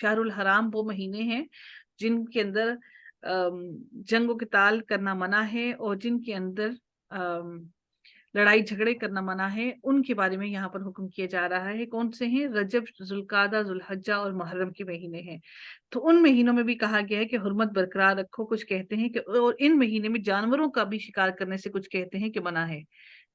شہر الحرام وہ مہینے ہیں جن کے اندر جنگ و قتال کرنا منع ہے اور جن کے اندر لڑائی جھگڑے کرنا منع ہے، ان کے بارے میں یہاں پر حکم کیا جا رہا ہے۔ کون سے ہیں؟ رجب، ذوالقعدہ، ذوالحجہ اور محرم کے مہینے ہیں۔ تو ان مہینوں میں بھی کہا گیا ہے کہ حرمت برقرار رکھو۔ کچھ کہتے ہیں کہ اور ان مہینے میں جانوروں کا بھی شکار کرنے سے کچھ کہتے ہیں کہ منع ہے،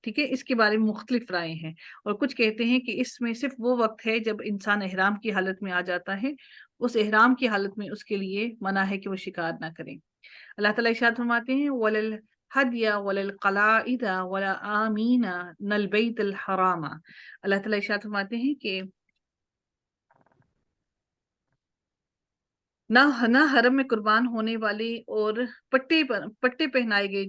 ٹھیک ہے، اس کے بارے میں مختلف رائے ہیں۔ اور کچھ کہتے ہیں کہ اس میں صرف وہ وقت ہے جب انسان احرام کی حالت میں آ جاتا ہے، اس احرام کی حالت میں اس کے لیے منع ہے کہ وہ شکار نہ کریں۔ اللہ تعالیٰ ارشاد فرماتے ہیں وَلَلْهَدْيَ وَلَلْقَلَائِدَ وَلَآمِينَ الْبَيْتَ الْحَرَامَ۔ اللہ تعالیٰ ارشاد فرماتے ہیں کہ نہ حرم میں قربان ہونے والے اور پٹے پہنائے گئے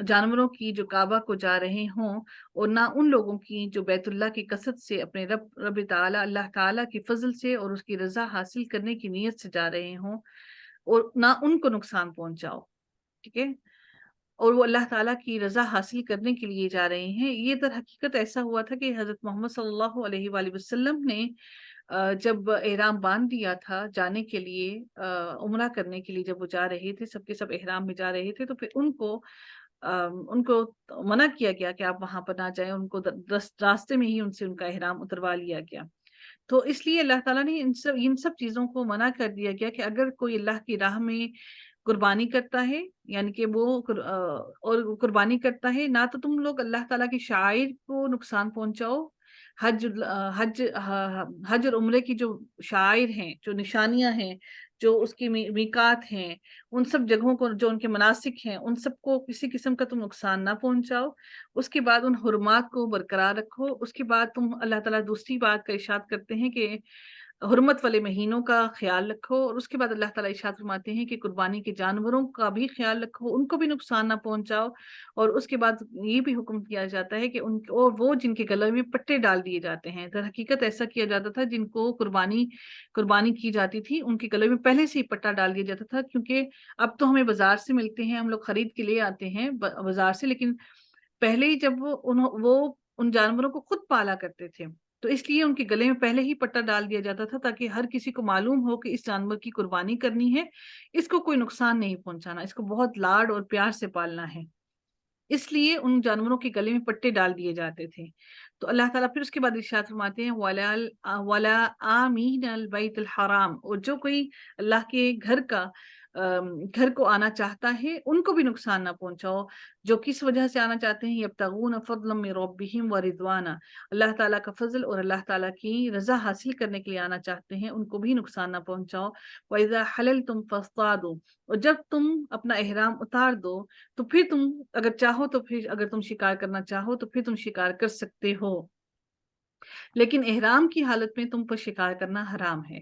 جانوروں کی جو کعبہ کو جا رہے ہوں، اور نہ ان لوگوں کی جو بیت اللہ کی قصد سے اپنے رب تعالیٰ اللہ تعالیٰ کے فضل سے اور اس کی رضا حاصل کرنے کی نیت سے جا رہے ہوں، اور نہ ان کو نقصان پہنچاؤ، ٹھیک ہے، اور وہ اللہ تعالیٰ کی رضا حاصل کرنے کے لیے جا رہے ہیں۔ یہ در حقیقت ایسا ہوا تھا کہ حضرت محمد صلی اللہ علیہ وآلہ وسلم نے جب احرام باندھ دیا تھا جانے کے لیے، عمرہ کرنے کے لیے، جب وہ جا رہے تھے، سب کے سب احرام میں جا رہے تھے، تو پھر ان کو منع کیا گیا کہ آپ وہاں پر نہ جائیں، ان کو راستے میں ہی ان سے ان کا احرام اتروا لیا گیا۔ تو اس لیے اللہ تعالیٰ نے ان سب چیزوں کو منع کر دیا گیا کہ اگر کوئی اللہ کی راہ میں قربانی کرتا ہے، یعنی کہ وہ اور قربانی کرتا ہے، نہ تو تم لوگ اللہ تعالیٰ کی شعائر کو نقصان پہنچاؤ۔ حج اور عمرے کی جو شعائر ہیں، جو نشانیاں ہیں، جو اس کی میقات ہیں، ان سب جگہوں کو، جو ان کے مناسک ہیں، ان سب کو کسی قسم کا تم نقصان نہ پہنچاؤ۔ اس کے بعد ان حرمات کو برقرار رکھو۔ اس کے بعد تم اللہ تعالیٰ دوسری بات کا ارشاد کرتے ہیں کہ حرمت والے مہینوں کا خیال رکھو، اور اس کے بعد اللہ تعالیٰ ارشاد فرماتے ہیں کہ قربانی کے جانوروں کا بھی خیال رکھو، ان کو بھی نقصان نہ پہنچاؤ۔ اور اس کے بعد یہ بھی حکم کیا جاتا ہے کہ اور وہ جن کے گلے میں پٹے ڈال دیے جاتے ہیں، در حقیقت ایسا کیا جاتا تھا، جن کو قربانی کی جاتی تھی ان کے گلے میں پہلے سے ہی پٹا ڈال دیا جاتا تھا، کیونکہ اب تو ہمیں بازار سے ملتے ہیں، ہم لوگ خرید کے لے آتے ہیں بازار سے، لیکن پہلے ہی جب وہ ان جانوروں کو خود پالا کرتے تھے، تو اس لیے ان کے گلے میں پہلے ہی پٹا ڈال دیا جاتا تھا، تاکہ ہر کسی کو معلوم ہو کہ اس جانور کی قربانی کرنی ہے، اس کو کوئی نقصان نہیں پہنچانا، اس کو بہت لاڈ اور پیار سے پالنا ہے، اس لیے ان جانوروں کے گلے میں پٹے ڈال دیے جاتے تھے۔ تو اللہ تعالیٰ پھر اس کے بعد ارشاد فرماتے ہیں وَلَا آمِینَ الْبَيْتِ الْحَرَامِ، اور جو کوئی اللہ کے گھر کو آنا چاہتا ہے، ان کو بھی نقصان نہ پہنچاؤ۔ جو کس وجہ سے آنا چاہتے ہیں؟ یبتغون فضلا من ربہم ورضوانا، اللہ تعالیٰ کا فضل اور اللہ تعالیٰ کی رضا حاصل کرنے کے لیے آنا چاہتے ہیں، ان کو بھی نقصان نہ پہنچاؤ۔ وَإِذَا حَلَلْتُمْ فَاصْطَادُوا، اور جب تم اپنا احرام اتار دو تو پھر تم اگر چاہو تو پھر اگر تم شکار کرنا چاہو تو پھر تم شکار کر سکتے ہو، لیکن احرام کی حالت میں تم پر شکار کرنا حرام ہے۔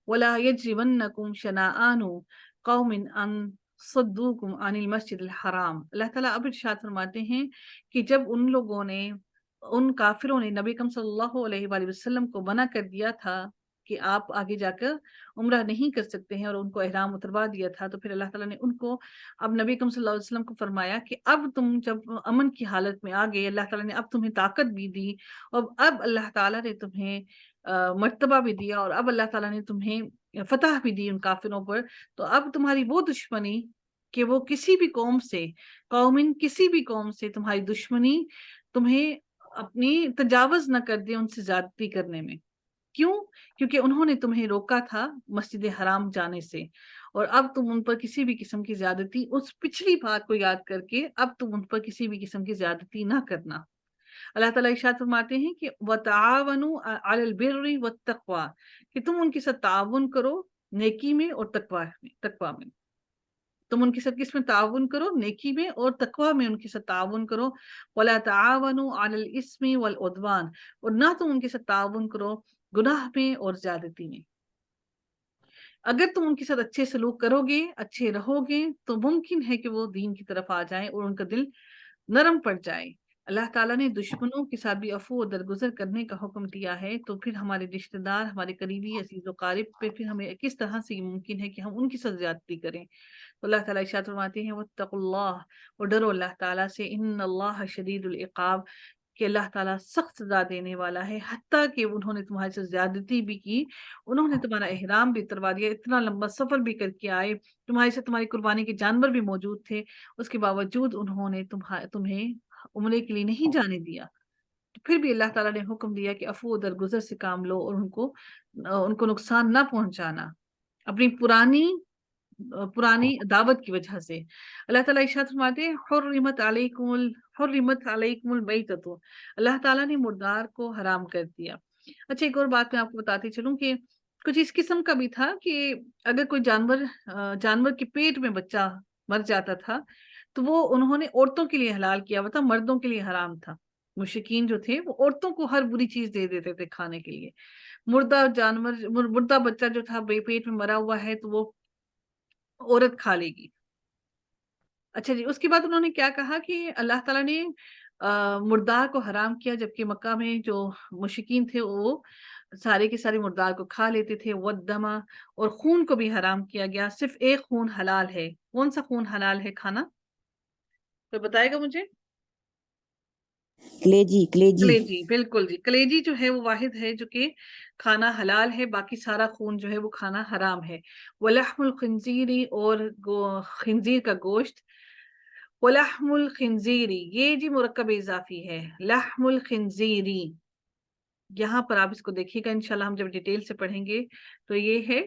وَلَا يَجْرِمَنَّكُمْ شَنَآنُ قَوْمٍ أَن صَدُّوكُمْ عَنِ الْمَسْجِدِ الْحَرَامِ۔ اللہ تعالیٰ اب ارشاد فرماتے ہیں کہ جب ان کافروں نے نبی اکرم صلی اللہ علیہ وآلہ وسلم کو منع کر دیا تھا کہ آپ آگے جا کر عمرہ نہیں کر سکتے ہیں، اور ان کو احرام اتروا دیا تھا، تو پھر اللہ تعالیٰ نے ان کو، اب نبی اکرم صلی اللہ علیہ وسلم کو فرمایا کہ اب تم جب امن کی حالت میں آ گئے، اللہ تعالیٰ نے اب تمہیں طاقت بھی دی، اور اب اللہ تعالیٰ نے تمہیں مرتبہ بھی دیا، اور اب اللہ تعالیٰ نے تمہیں فتح بھی دی ان کافروں پر، تو اب تمہاری وہ دشمنی کہ وہ کسی بھی قوم سے تمہاری دشمنی تمہیں اپنی تجاوز نہ کر دے ان سے زیادتی کرنے میں۔ کیوں؟ کیونکہ انہوں نے تمہیں روکا تھا مسجد حرام جانے سے، اور اب تم ان پر کسی بھی قسم کی زیادتی، اس پچھلی بات کو یاد کر کے اب تم ان پر کسی بھی قسم کی زیادتی نہ کرنا۔ اللہ تعالیٰ ارشاد فرماتے ہیں کہ وَتَعَاوَنُوا عَلَى الْبِرِّ وَالتَّقْوَى، کہ تم ان کے ساتھ تعاون کرو نیکی میں اور تقوی میں۔ تم ان کے ساتھ کس میں تعاون کرو؟ نیکی میں اور تقوی میں ان کے ساتھ تعاون کرو۔ وَلَا تَعَاوَنُوا عَلَى الْإِثْمِ وَالْعُدْوَانِ، اور نہ تم ان کے ساتھ تعاون کرو گناہ میں اور زیادتی میں۔ اگر تم ان کے ساتھ اچھے سلوک کرو گے، اچھے رہو گے، تو ممکن ہے کہ وہ دین کی طرف آ جائیں اور ان کا دل نرم پڑ جائے۔ اللہ تعالیٰ نے دشمنوں کے ساتھ بھی عفو و درگزر کرنے کا حکم دیا ہے، تو پھر ہمارے رشتہ دار، ہمارے قریبی عزیز و قارب پہ پھر ہمیں کس طرح سے یہ ممکن ہے کہ ہم ان کی ساتھ زیادتی کریں؟ تو اللہ تعالیٰ ارشاد فرماتے ہیں واتقوا اللہ، اور ڈرو اللہ تعالیٰ سے، ان اللہ شدید العقاب، کہ اللہ تعالیٰ سخت سزا دینے والا ہے، حتیٰ کہ انہوں نے تمہارے سے زیادتی بھی کی، انہوں نے تمہارا احرام بھی اتروا دیا، اتنا لمبا سفر بھی کر کے آئے، تمہارے سے تمہاری قربانی کے جانور بھی موجود تھے، اس کے باوجود انہوں نے تمہیں عمرے کے لیے نہیں جانے دیا۔ پھر بھی اللہ تعالیٰ نے حکم دیا کہ عفو درگزر سے کام لو اور ان کو نقصان نہ پہنچانا، اپنی پرانی دعوت کی وجہ سے۔ اللہ تعالیٰ ارشاد فرماتے ہیں حرمت علیکم المیتۃ، اللہ تعالیٰ نے مردار کو حرام کر دیا۔ اچھا، ایک اور بات میں آپ کو بتاتی چلوں کہ کچھ اس قسم کا بھی تھا کہ اگر کوئی جانور کے پیٹ میں بچہ مر جاتا تھا تو وہ انہوں نے عورتوں کے لیے حلال کیا ہوا تھا، مردوں کے لیے حرام تھا۔ مشرکین جو تھے وہ عورتوں کو ہر بری چیز دے دیتے تھے کھانے کے لیے۔ مردہ بچہ جو تھا پیٹ میں مرا ہوا ہے تو وہ عورت کھا لے گی۔ اچھا جی، اس کے بعد انہوں نے کیا کہا کہ اللہ تعالیٰ نے مردار کو حرام کیا، جبکہ مکہ میں جو مشرکین تھے وہ سارے کے سارے مردار کو کھا لیتے تھے۔ والدم، اور خون کو بھی حرام کیا گیا، صرف ایک خون حلال ہے۔ کون سا خون حلال ہے کھانا؟ کوئی بتائے گا مجھے؟ کلیجی کلیجی، بالکل جی، کلیجی جو ہے وہ واحد ہے جو کہ کھانا حلال ہے، باقی سارا خون جو ہے وہ کھانا حرام ہے۔ ولحم الخنزیر، اور خنزیر کا گوشت۔ ولحم الخنزیری، یہ جی مرکب اضافی ہے، لحم الخنزیری، یہاں پر آپ اس کو دیکھیے گا انشاءاللہ ہم جب ڈیٹیل سے پڑھیں گے تو یہ ہے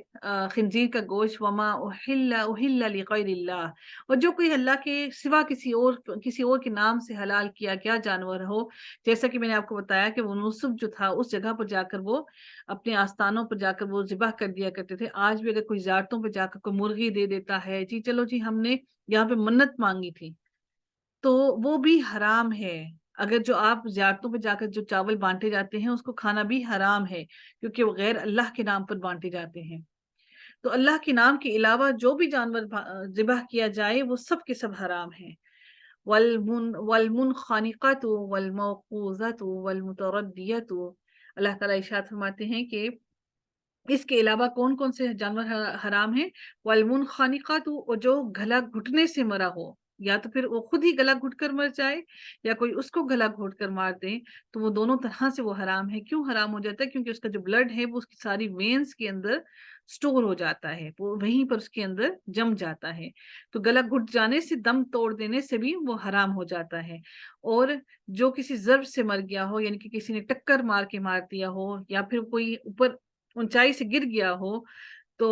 خنزیر کا گوشت۔ وما اہل لغیر اللہ، اور جو کوئی اللہ کے سوا کسی اور کے نام سے حلال کیا گیا جانور ہو، جیسا کہ میں نے آپ کو بتایا کہ وہ نصب جو تھا اس جگہ پر جا کر وہ اپنے آستانوں پر جا کر وہ ذبح کر دیا کرتے تھے۔ آج بھی اگر کوئی زیارتوں پہ جا کر کوئی مرغی دے دیتا ہے، جی چلو جی ہم نے یہاں پہ منت مانگی تھی، تو وہ بھی حرام ہے۔ اگر جو آپ زیارتوں پہ جا کر جو چاول بانٹے جاتے ہیں اس کو کھانا بھی حرام ہے، کیونکہ وہ غیر اللہ کے نام پر بانٹے جاتے ہیں۔ تو اللہ کے نام کے علاوہ جو بھی جانور ذبح کیا جائے وہ سب کے سب حرام ہیں۔ والمنخنقۃ والموقوذۃ والمتردیۃ، اللہ تعالیٰ ارشاد فرماتے ہیں کہ اس کے علاوہ کون کون سے جانور حرام ہیں؟ والمنخنقۃ، اور جو گلا گھٹنے سے مرا ہو، یا تو پھر وہ خود ہی گلا گھٹ کر مر جائے یا کوئی اس کو گلا گھوٹ کر مار دے، تو وہ دونوں طرح سے وہ حرام ہے۔ کیوں حرام ہو جاتا ہے؟ کیونکہ اس کا جو بلڈ ہے وہ اس کی ساری وینز کے اندر سٹور ہو جاتا ہے، وہ وہیں پر اس کے اندر جم جاتا ہے، تو گلا گھٹ جانے سے، دم توڑ دینے سے بھی وہ حرام ہو جاتا ہے۔ اور جو کسی ضرب سے مر گیا ہو، یعنی کہ کسی نے ٹکر مار کے مار دیا ہو، یا پھر کوئی اوپر اونچائی سے گر گیا ہو، تو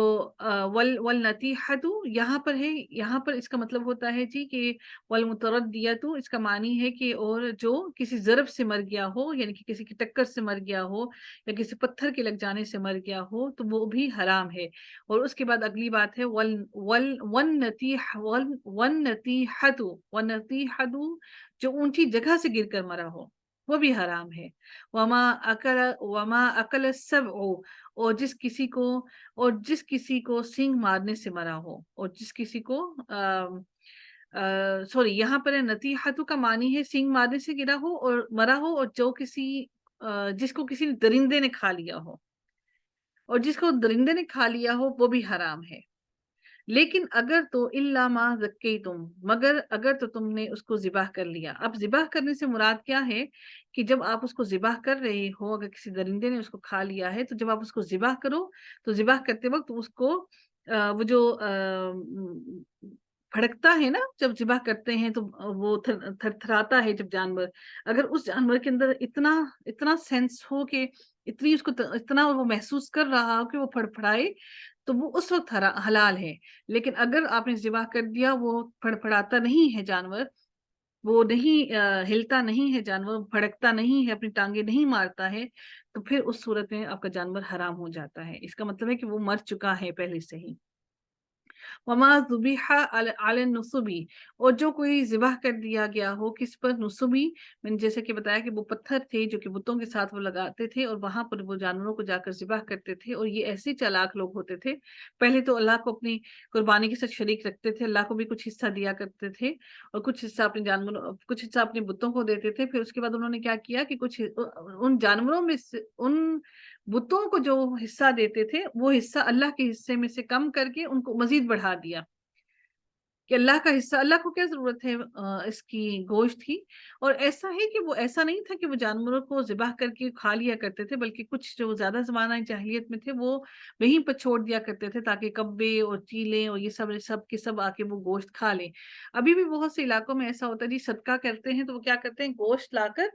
والنتیحۃ یہاں پر ہے، یہاں پر اس کا مطلب ہوتا ہے جی کہ والمتردیۃ، اس کا معنی ہے کہ اور جو کسی ضرب سے مر گیا ہو، یعنی کہ کسی کی ٹکر سے مر گیا ہو یا کسی پتھر کے لگ جانے سے مر گیا ہو، تو وہ بھی حرام ہے۔ اور اس کے بعد اگلی بات ہے والنتیحۃ، جو اونچی جگہ سے گر کر مرا ہو وہ بھی حرام ہے۔ وما اکل السبع، اور جس کسی کو سینگ مارنے سے مرا ہو، اور جس کسی کو سوری، یہاں پر نتیحتو کا معنی ہے سینگ مارنے سے گرا ہو اور مرا ہو، اور جس کو کسی درندے نے کھا لیا ہو، اور جس کو درندے نے کھا لیا ہو وہ بھی حرام ہے۔ لیکن اگر تو الا ما زکیتم، مگر اگر تو تم نے اس کو ذبح کر لیا۔ اب ذبح کرنے سے مراد کیا ہے کہ جب آپ اس کو ذبح کر رہے ہو، اگر کسی درندے نے اس کو کھا لیا ہے، تو جب آپ اس کو ذبح کرو تو ذبح کرتے وقت اس کو وہ جو پھڑکتا ہے نا، جب ذبح کرتے ہیں تو وہ تھر تھراتا ہے جب جانور، اگر اس جانور کے اندر اتنا سینس ہو کہ اتنا وہ محسوس کر رہا ہو کہ وہ پھڑپھڑائے، تو وہ اس وقت حلال ہے۔ لیکن اگر آپ نے ذبح کر دیا، وہ پھڑپھڑاتا نہیں ہے جانور، وہ نہیں ہلتا نہیں ہے جانور، پھڑکتا نہیں ہے، اپنی ٹانگیں نہیں مارتا ہے، تو پھر اس صورت میں آپ کا جانور حرام ہو جاتا ہے۔ اس کا مطلب ہے کہ وہ مر چکا ہے پہلے سے ہی۔ وما ذبح علی النصبی، اور جو کوئی ذبح کر دیا گیا ہو کس پر؟ نصبی، میں نے جیسے کہ بتایا کہ وہ پتھر تھے جو کہ بتوں کے ساتھ وہ لگاتے تھے اور وہاں پر وہ جانوروں کو جا کر ذبح کرتے تھے، اور یہ ایسے چالاک لوگ ہوتے تھے، پہلے تو اللہ کو اپنی قربانی کے ساتھ شریک رکھتے تھے، اللہ کو بھی کچھ حصہ دیا کرتے تھے اور کچھ حصہ کچھ حصہ اپنے بتوں کو دیتے تھے۔ پھر اس کے بعد انہوں نے کیا کیا کہ کچھ ان جانوروں میں سے، ان بتوں کو جو حصہ دیتے تھے وہ حصہ اللہ کے حصے میں سے کم کر کے ان کو مزید بڑھا دیا، کہ اللہ کا حصہ، اللہ کو کیا ضرورت ہے اسکی گوشت کی؟ اور ایسا ہے کہ وہ ایسا نہیں تھا کہ وہ جانوروں کو ذبح کر کے کھا لیا کرتے تھے، بلکہ کچھ جو زیادہ زمانہ جاہلیت میں تھے وہ وہیں پر چھوڑ دیا کرتے تھے تاکہ کبے اور چیلیں اور یہ سب کے سب آ کے وہ گوشت کھا لیں۔ ابھی بھی بہت سے علاقوں میں ایسا ہوتا ہے جی، صدقہ کرتے ہیں تو وہ کیا کرتے ہیں، گوشت لا کر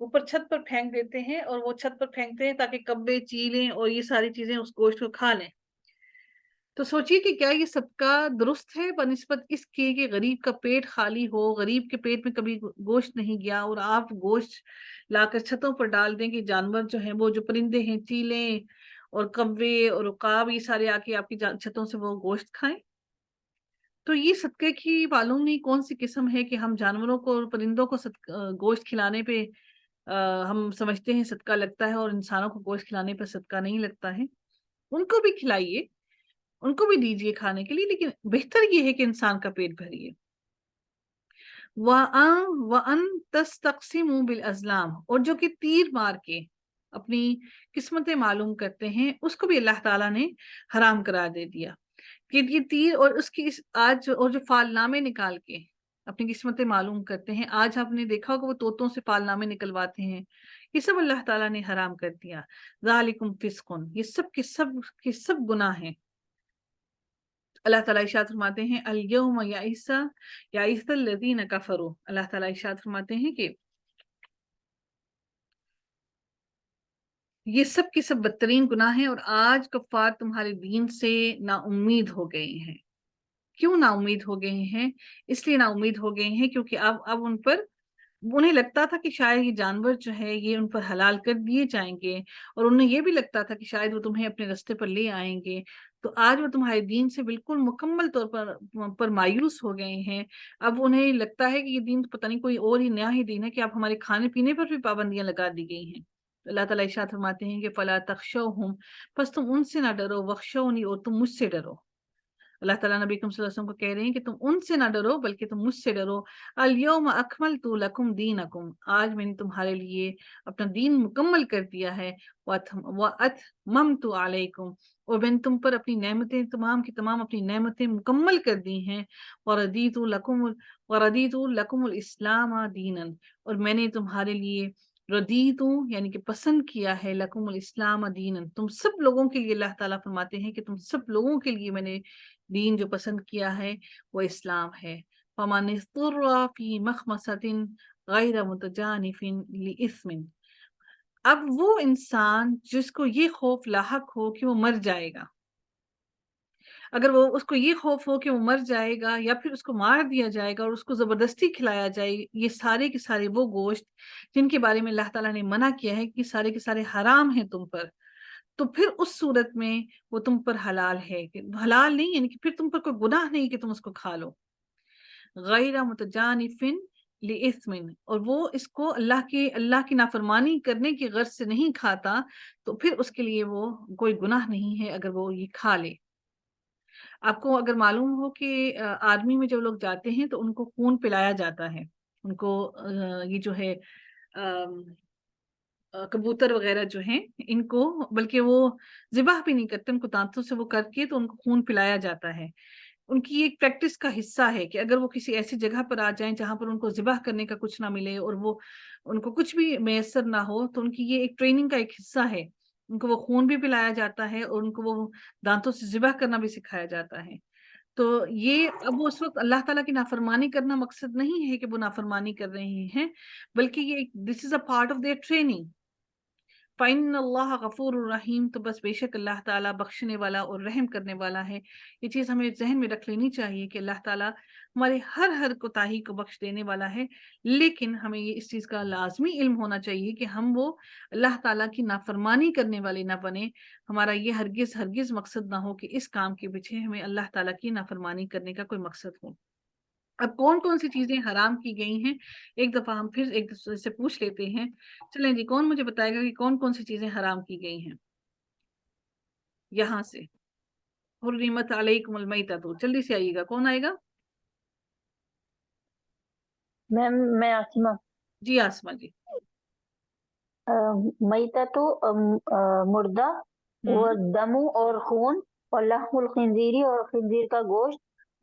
اوپر چھت پر پھینک دیتے ہیں، اور وہ چھت پر پھینکتے ہیں تاکہ کبے چیلیں اور یہ ساری چیزیں اس گوشت کو کھا لیں۔ تو سوچئے کہ کیا یہ صدقہ درست ہے بنسبت اس کے کہ غریب کا پیٹ خالی ہو، غریب کے پیٹ میں کبھی گوشت نہیں گیا، اور آپ گوشت لا کر چھتوں پر ڈال دیں کہ جانور جو ہیں، وہ جو پرندے ہیں، چیلیں اور کوے اور عقاب، یہ سارے آ کے آپ کی چھتوں سے وہ گوشت کھائیں۔ تو یہ صدقے کی معلوم نہیں کون سی قسم ہے کہ ہم جانوروں کو اور پرندوں کو گوشت کھلانے پہ ہم سمجھتے ہیں صدقہ لگتا ہے، اور انسانوں کو گوشت کھلانے پہ صدقہ نہیں لگتا ہے۔ ان کو بھی کھلائیے، ان کو بھی دیجیے کھانے کے لیے، لیکن بہتر یہ ہے کہ انسان کا پیٹ بھریے۔ وَأَن تَسْتَقْسِمُوا بِالْأَزْلَامِ، اور جو کہ تیر مار کے اپنی قسمتیں معلوم کرتے ہیں، اس کو بھی اللہ تعالیٰ نے حرام قرار دے دیا کہ یہ تیر اور اس کی آج اور جو فال نامے نکال کے اپنی قسمتیں معلوم کرتے ہیں، آج آپ نے دیکھا ہوگا وہ طوطوں سے فال نامے نکلواتے ہیں، یہ سب اللہ تعالیٰ نے حرام کر دیا۔ ذَلِكُمْ فِسْقٌ، یہ سب کے سب گناہ ہیں۔ اللہ تعالیٰ ارشاد فرماتے ہیں الیوم یئس الذین کفروا، اللہ تعالیٰ ارشاد فرماتے ہیں کہ یہ سب کے سب بدترین گناہ ہیں، اور آج کفار تمہارے دین سے نا امید ہو گئے ہیں۔ کیوں نا امید ہو گئے ہیں؟ اس لیے نا امید ہو گئے ہیں کیونکہ اب انہیں لگتا تھا کہ شاید یہ جانور جو ہے یہ ان پر حلال کر دیے جائیں گے، اور انہیں یہ بھی لگتا تھا کہ شاید وہ تمہیں اپنے رستے پر لے آئیں گے، تو آج وہ تمہارے دین سے بالکل مکمل طور پر مایوس ہو گئے ہیں۔ اب انہیں لگتا ہے کہ یہ دین پتہ نہیں کوئی اور ہی نیا ہی دین ہے، کہ اب ہمارے کھانے پینے پر بھی پابندیاں لگا دی گئی ہیں۔ اللہ تعالیٰ ارشاد فرماتے ہیں کہ فلا تخشوہم، پس تم ان سے نہ ڈرو، وخشونی، اور تم مجھ سے ڈرو۔ اللہ تعالیٰ نبی صلی اللہ علیہ وسلم کو کہہ رہے ہیں کہ تم ان سے نہ ڈرو بلکہ تم مجھ سے ڈرو۔ الیوم اکملت لکم دینکم، آج میں نے تمہارے لیے اپنا دین مکمل کر دیا ہے۔ واتممت علیکم، اور میں نے تم پر اپنی نعمتیں تمام کی تمام اپنی نعمتیں مکمل کر دی ہیں۔ وردیت لکم الاسلام دینا، اور میں نے تمہارے لیے ردیتو یعنی کہ پسند کیا ہے، لکم الاسلام دینا، تم سب لوگوں کے لیے، اللہ تعالیٰ فرماتے ہیں کہ تم سب لوگوں کے لیے میں نے دین جو پسند کیا ہے وہ اسلام ہے۔ فَمَنِ اضْطُرَّ فِي مَخْمَصَةٍ غَيْرَ مُتَجَانِفٍ لِإِثْمٍ، اب وہ انسان جس کو یہ خوف لاحق ہو کہ وہ مر جائے گا، اگر اس کو یہ خوف ہو کہ وہ مر جائے گا یا پھر اس کو مار دیا جائے گا اور اس کو زبردستی کھلایا جائے، یہ سارے کے سارے وہ گوشت جن کے بارے میں اللہ تعالیٰ نے منع کیا ہے کہ سارے کے سارے حرام ہیں تم پر، تو پھر اس صورت میں وہ تم پر حلال ہے، حلال نہیں یعنی کہ پھر تم پر کوئی گناہ نہیں کہ تم اس کو کھا لو۔ غیر متجانف لإثم، اور وہ اس کو اللہ کی نافرمانی کرنے کی غرض سے نہیں کھاتا، تو پھر اس کے لیے وہ کوئی گناہ نہیں ہے اگر وہ یہ کھا لے۔ آپ کو اگر معلوم ہو کہ آرمی میں جب لوگ جاتے ہیں تو ان کو خون پلایا جاتا ہے، ان کو یہ جو ہے کبوتر وغیرہ جو ہیں ان کو، بلکہ وہ ذبح بھی نہیں کرتے، ان کو دانتوں سے وہ کر کے تو ان کو خون پلایا جاتا ہے۔ ان کی ایک پریکٹس کا حصہ ہے کہ اگر وہ کسی ایسی جگہ پر آ جائیں جہاں پر ان کو ذبح کرنے کا کچھ نہ ملے اور وہ ان کو کچھ بھی میسر نہ ہو، تو ان کی یہ ایک ٹریننگ کا ایک حصہ ہے، ان کو وہ خون بھی پلایا جاتا ہے اور ان کو وہ دانتوں سے ذبح کرنا بھی سکھایا جاتا ہے۔ تو یہ اب اس وقت اللہ تعالیٰ کی نافرمانی کرنا مقصد نہیں ہے کہ وہ نافرمانی کر رہے ہیں، بلکہ یہ this is a part of their training. فَإِنَّ اللَّهَ غَفُورٌ رَحِيمٌ، تو بس بے شک اللہ تعالیٰ بخشنے والا اور رحم کرنے والا ہے۔ یہ چیز ہمیں ذہن میں رکھ لینی چاہیے کہ اللہ تعالیٰ ہمارے ہر کوتاہی کو بخش دینے والا ہے، لیکن ہمیں یہ اس چیز کا لازمی علم ہونا چاہیے کہ ہم وہ اللہ تعالیٰ کی نافرمانی کرنے والے نہ بنیں۔ ہمارا یہ ہرگز مقصد نہ ہو کہ اس کام کے پیچھے ہمیں اللہ تعالیٰ کی نافرمانی کرنے کا کوئی مقصد ہو۔ اب کون سی چیزیں حرام کی گئی ہیں، ایک دفعہ ہم پھر ایک دوسرے سے پوچھ لیتے ہیں۔ چلیں جی، کون مجھے بتائے گا کہ کون سی چیزیں حرام کی گئی ہیں یہاں سے؟ حرمت علیکم المیتۃ، جلدی سے آئیے گا، کون آئے گا؟ میم میں آسمہ۔ جی آسمہ جی۔ میتا تو مردہ، اور دمو اور خون، اور لحم الخنزیری اور خنزیر کا گوشت،